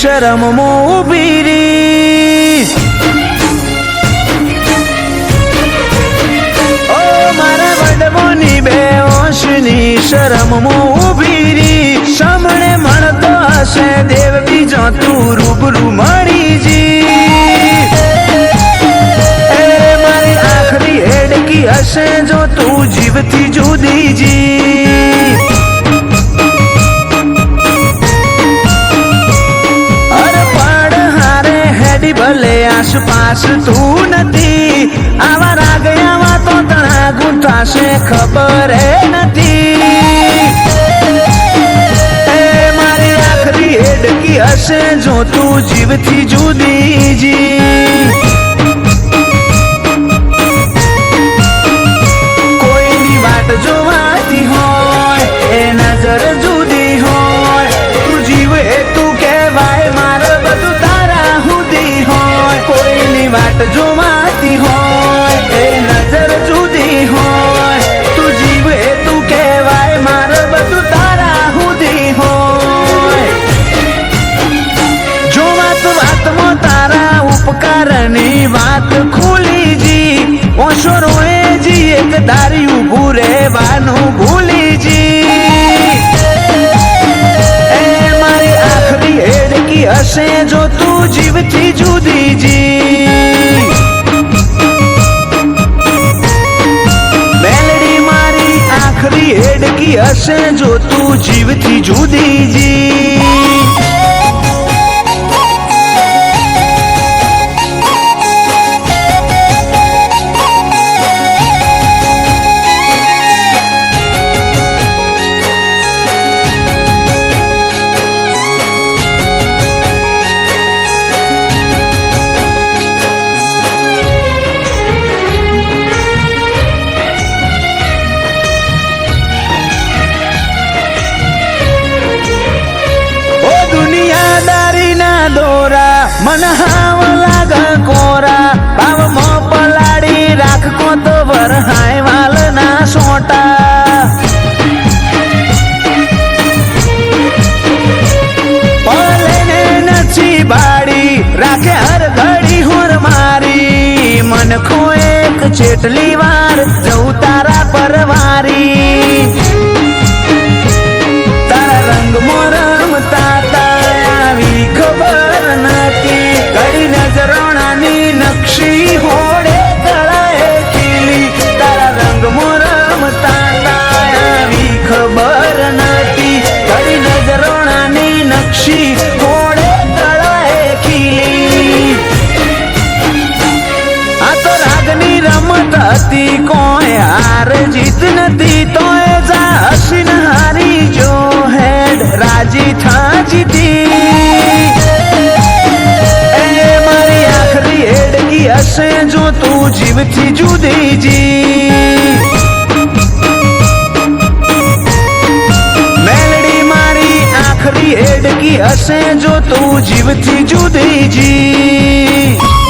શરમ ઊભી રી ઓ મારા વડમોની બેહોશની શરમ ઊભી રી સામણે મળતો હશે દેવ બીજો તું રૂબરૂ મળી જી મારી આખરી હેડકી હશે જો તું જીવથી જુદી જી અરે પડ હારે હેડી ભલે આસપાસ તું નથી આવા રાગયાવા તો તણા ગુંથાશે ખબર નથી મારી આખરી હેડકી હશે જો તું જીવથી જુદી જી કોઈની વાટ જોવાતી હોય એ નજર જુદી હોય તું જીવે તું કહેવાય મારે બધું તારા હુદી હોય કોઈની વાટ જોવાતી હોય એ નજર જુદી હોય તું જીવે તું કહેવાય મારે બધું તારા હુદી હોય જો વાતમાં તારા ઉપકારની વાત ખુલી જી ઓશો રોએ જી એક દારી ઉભું રહેવાનું ભૂલી જી એ મારી આખરી હેડકી હશે જો તું જીવથી જુદી જી મેલડી મારી આખરી હેડકી હશે જો તું જીવથી જુદી જી દોરા મન હાવ લાગ કોરા ભાવમાં પલાડી રાખકો તો વરહાય વાલ ના સોટા પલેને નચી બાડી રાખે હર ઘડી હોર મારી મન ખો એક ચેટલી વાર જવું તારા પરવારી તારા રંગમાં રમતા આવી ખબર નથી કઈ નજરોણાની નકશી હોડે ગળાએ ખીલી તારા રંગમાં રમતા આવી ખબર નથી કઈ નજરોણાની નકશી હોડે ગળાએ ખીલી આ તો રાગની રમત હતી કોઈ હાર જીત નથી તોય જા હસીને હારી જો હેડ રાજી થા જીતી મારી આખરી હેડકી હશે જો તું જીવથી જુદી જી મેલડી મારી આખરી હેડકી હશે જો તું જીવથી જુદી જી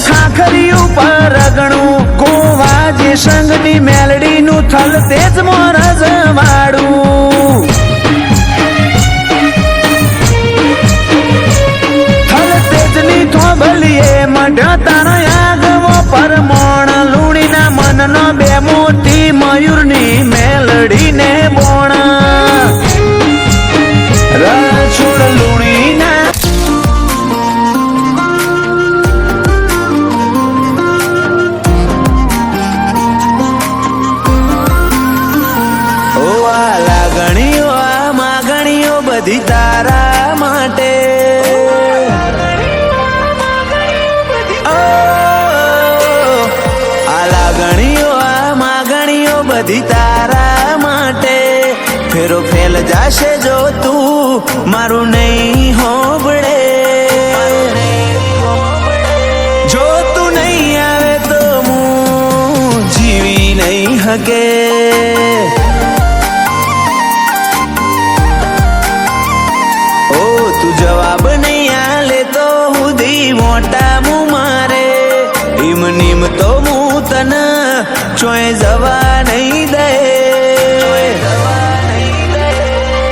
ખાખરીયું પર રગણું ગોવા જે સંગની મેલડીનું થલ તેજ મોરજ વાળું થલ તેજની થોબલીએ મઢ તારો આગવો પરમોણ લૂણીના મનનો બે મોટી મયુરની મેલડીને બોણ રછોડ લૂણીના બધી તારા માટે આ લાગણીઓ આ માગણીઓ બધી તારા માટે ફેરો ફેલ જાશે જો તું મારું નહીં હોબળે. જો તું નહીં આવે તો હું જીવી નહીં હકે. ઓ તું જવાબ નહીં આલે તો હુધી મોટા મું મારે. ઈમ નીમ તો હું તને ચોય જવા નહીં દે.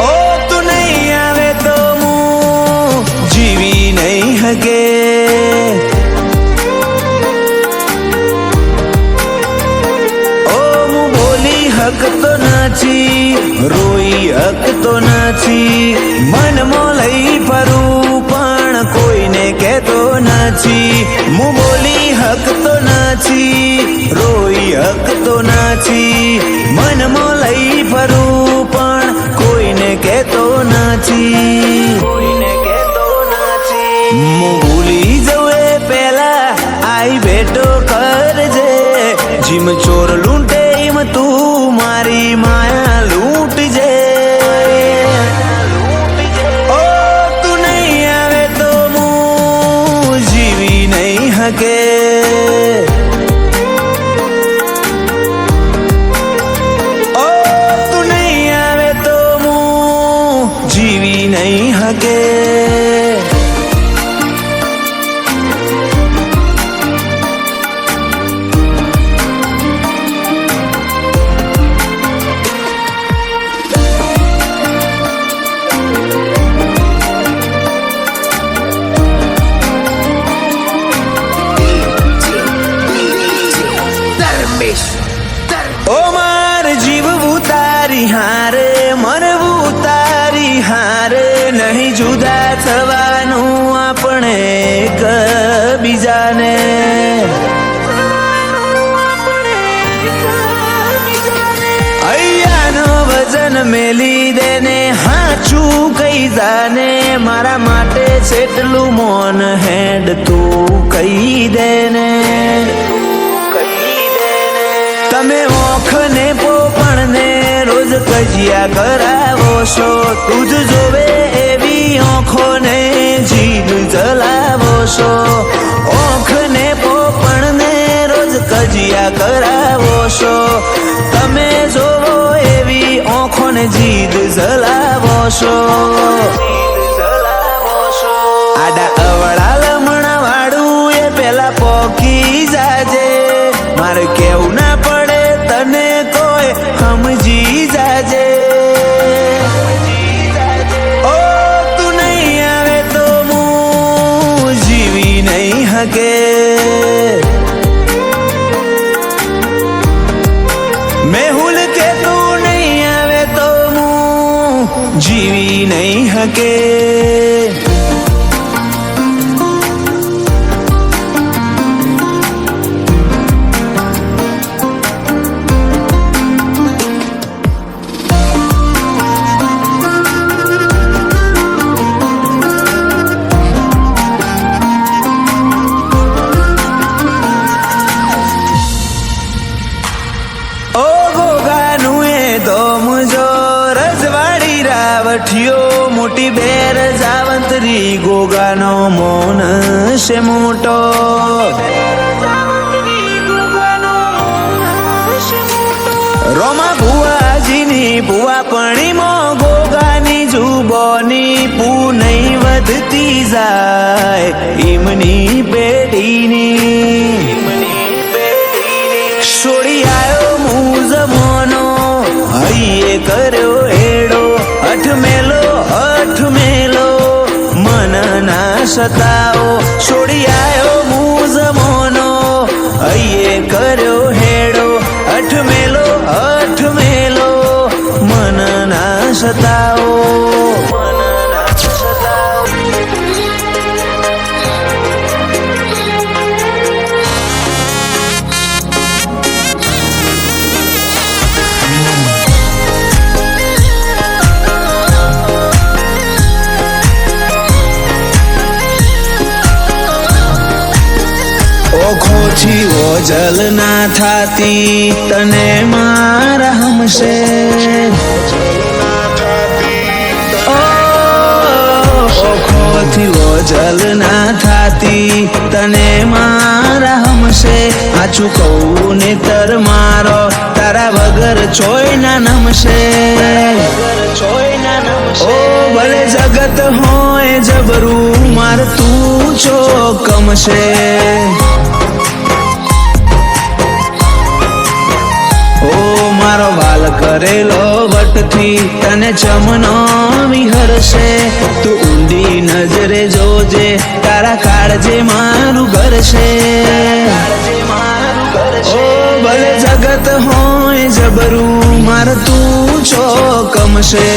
ઓ તું નહીં આવે તો હું જીવી નહીં હકે. ઓ હું બોલી હકતો નથી, રોઈ હકતો નથી, મનમાં લઈ ફરું પણ કોઈને કહેતો નથી. હું બોલી હકતો નથી, રોઈ હકતો નથી, મનમાં લઈ ફરું પણ કોઈને કહેતો નથી. કોઈને કહેતો નથી. હું ભૂલી જવું એ પહેલા આઈ ભેટો કરજે. જીમ ચોર લૂંટે એમ તું મારી માયા લૂંટજે. ઓ તું નહીં આવે તો હું જીવી નહીં હકે. ઓ તું નહીં આવે તો હું જીવી નહીં હકે. ઓ માર જીવવું તારી હારે, મરવું તારી હારે, નહીં જુદા થવાનું આપણે એક બીજાને. અહીંયાનો વજન મેલી દેને હાચું કઈ જાને. મારા માટે જેટલું મોન હેડ તું કઈ દેને. તમે ઓખ ને પોપણ ને રોજ કજિયા કરાવો છો. તું જ જોવે એવી ઓખો ને જીદ જલાવો છો. ઓખ ને પોપણ ને રોજ કજિયા કરાવો છો. તમે જોવો એવી ઓખો ને જીદ જલાવો છો. આડા અવળા લમણા વાળું એ પેલા પોકી જાજે. મારે કેવું ના પડે તને કોઈ સમજી જાજે. ઓ તું નહીં આવે તો હું જીવી નહીં હકે. મેહુલ કે તું નહીં આવે તો હું જીવી નહીં હકે. મોટી બેર જાવંતરી ગોગાનો મોન છે મોટો. રોમા ભુવાજીની ભુવાપણી માં ગોગાની જુબોની પૂ નહીં વધતી જાય. ઈમની પેઢીની છોડી આવ્યો મું જમોનો, હૈયે કર્યો હેડો. અઠ મેલો મન ના સતાવો. છોડી આવ્યો મું જમોનો, હૈયે કર્યો હેડો. અઠ મેલો મન ના સતાવો. ઓખોથી ઓજલ ના થાતી તને મારા હમશે. ઓ જલ ના થાતી તને મારા હમશે આછું કહું ને તર મારો તારા વગર ચોય ના નમશે ઓ ભલે જગત હોય જબરું માર તું ચોકમશે મારો વાલ કરેલો વટથી તને ચમનો વિહરશે તું ઊંડી નજરે જોજે તારા કાળજે મારું ઘર છે ઓ ભલે જગત હોય જબરું માર તું ચોકમશે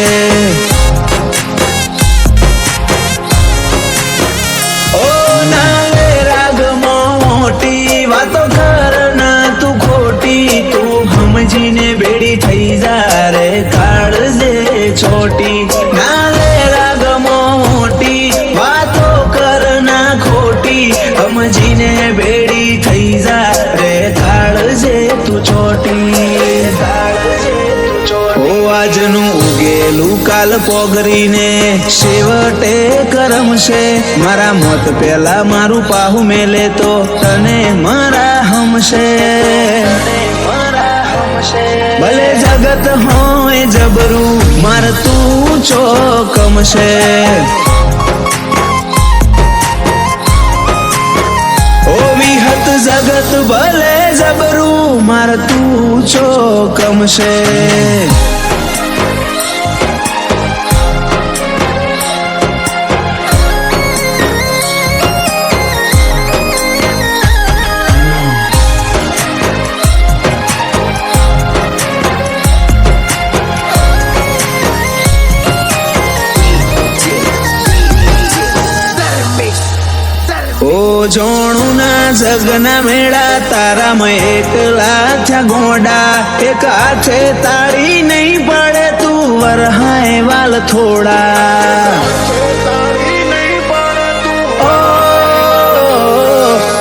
ઓ નાલે રાગમાં મોટી વાતો કર ના તું ખોટી તું સમજીને બેડી થઈ જા રે કાળજે છોટી નાલે રાગમાં મોટી વાતો કર ના ખોટી સમજીને બેડી થઈ જા રે કાળજે તું છોટી ઓ આજનું ઉગેલું કાલ પોગરીને છેવટે કરમ છે મારા મોત પેલા મારું પાહુ મેલે તો તને મારા હમશે ભલે જગત હોય જબરું માર તું ચોકમશે ઓ વિહત જગત ભલે જબરું માર તું ચોકમશે ઓ જોણું ના જગના મેળા તારામાં એકલા થયા ગોડા એક હાથે તાળી નહીં પડે તું વરહાય વાલ થોડા ઓ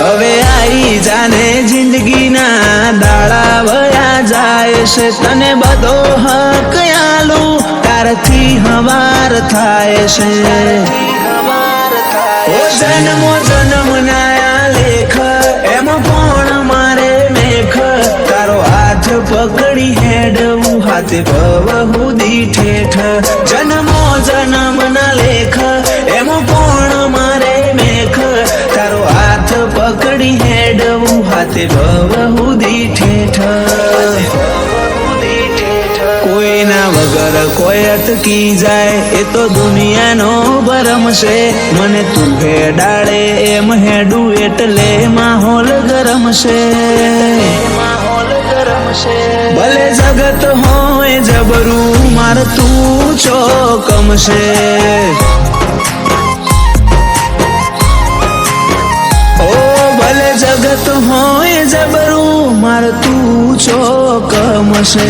હવે આઈ જાને જિંદગીના દાડા વયા જાય છે તને બધો હક આલું તારથી હવાર થાય છે ઓ જન્મો જન્મ ના લેખ એમાં કોણ મારે મેખ તારો હાથ પકડી હેડવું હાથે ભવહુદી ઠેઠ જન્મો જન્મ ના લેખ એમાં કોણ મારે મેખ તારો હાથ પકડી હેડવું હાથે ભવહુદી ઠેઠ કોઈના વગર કોઈ અટકી જાય એ તો દુનિયાનો ભરમ છે મને તું હેડાડે એમ હેડું એટલે માહોલ ગરમ છે ભલે જગત હોય જબરું માર તું ચોકમશે ઓ ભલે જગત હોય જબરું માર તું ચોકમશે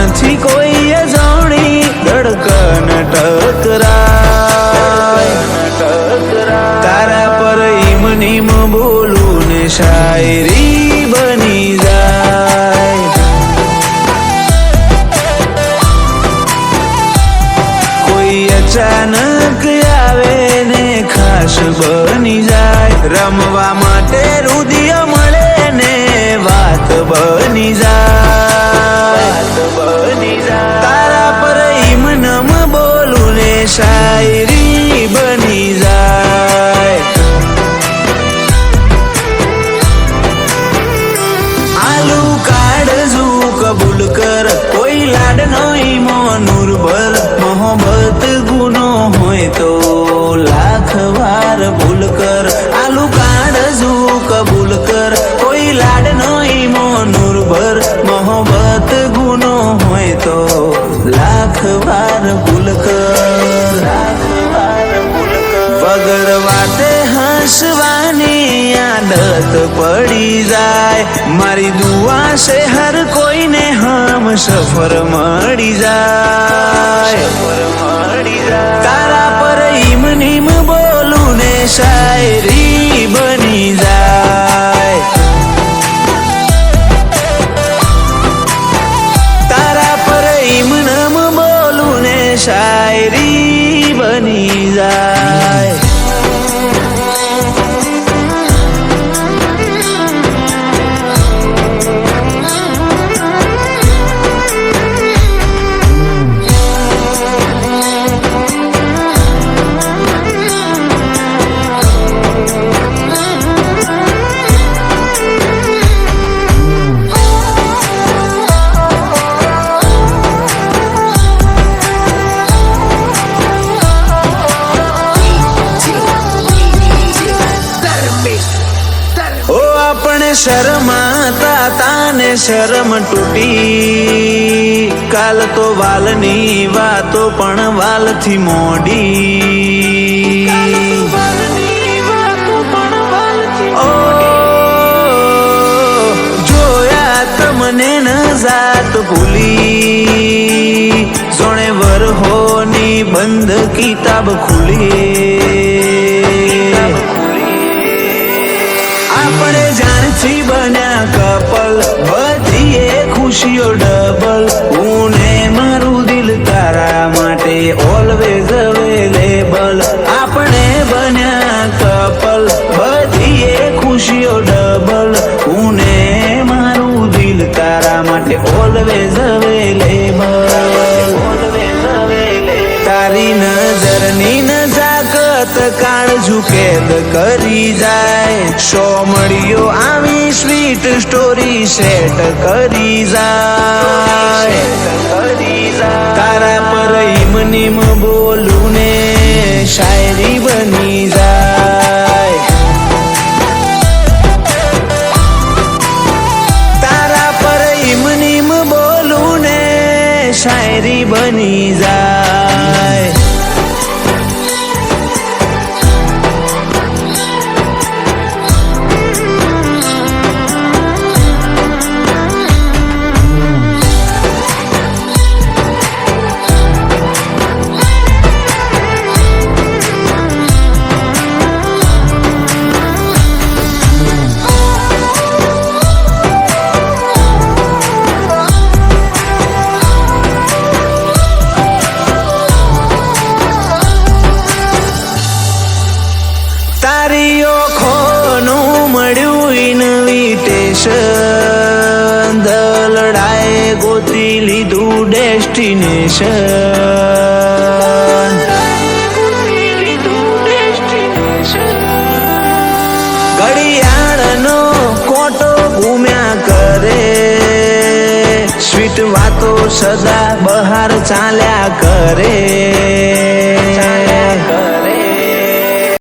નથી કોઈ અજાણી ધડકન ટકરાય તારા પર ઈમ નીમ બોલું ને શાયરી બની જાય કોઈ અચાનક આવે ને ખાસ બની જાય રમવા માટે રુદિય મળે ને વાત બની જાય તારા પર શાયરી બની જાય. આલુ કાળજુ કબૂલ કર, કોઈ લાડ નહીં મોનુર ભર. મોહબ્બત ગુનો હોય તો લાખ વાર ભૂલ કર. આલુ કાળજુ કબૂલ કર, કોઈ લાડ નહીં મોનુર ભર. મોહબ્બત ગુનો હોય તો લાખ વાર ભૂલ કર. વગર વાતે હસવાની આદત પડી જાય. મારી દુઆ છે હર કોઈને હમ સફર મળી જાય. તારા પર ઈમ નીમ બોલું ને શાયરી બની જાય. તારા પર ઈમ નમ બોલું ને શાયરી બની જાય. આપણે શરમાતા તાને શરમ તૂટી. કાલ તો વાલની વાતો પણ વાલથી મોડી. ઓ જોયા તમને ન જાત ભૂલી. સોણે વરહોની બંધ કિતાબ ખુલી. આપણે જાણથી બન્યા કપલ, બધીએ ખુશીઓ ડબલ. હું ને મારું દિલ તારા માટે ઓલવેઝ અવેલેબલ. આપણે બન્યા કપલ, બધીએ ખુશીઓ ડબલ. હું ને મારું દિલ તારા માટે ઓલવેઝ અવેલેબલ. તારી નજરની નજાકત કાળજુ કેદ કરી જાય. શો મળ્યો આવી સ્વીટ સ્ટોરી સેટ કરી જાય. તારા પર ઈમ નીમ બોલું ને શાયરી બની જાય. તારા પર ઈમ નીમ બોલું ને શાયરી બની જાય. તારી ઓખોનું મળ્યું ઇન્વિટેશન. દલડાએ ગોતી લીધું ડેસ્ટિનેશન. ઘડિયાળનો કોટો ઘૂમ્યા કરે. સ્વીટ વાતો સદા બહાર ચાલ્યા કરે.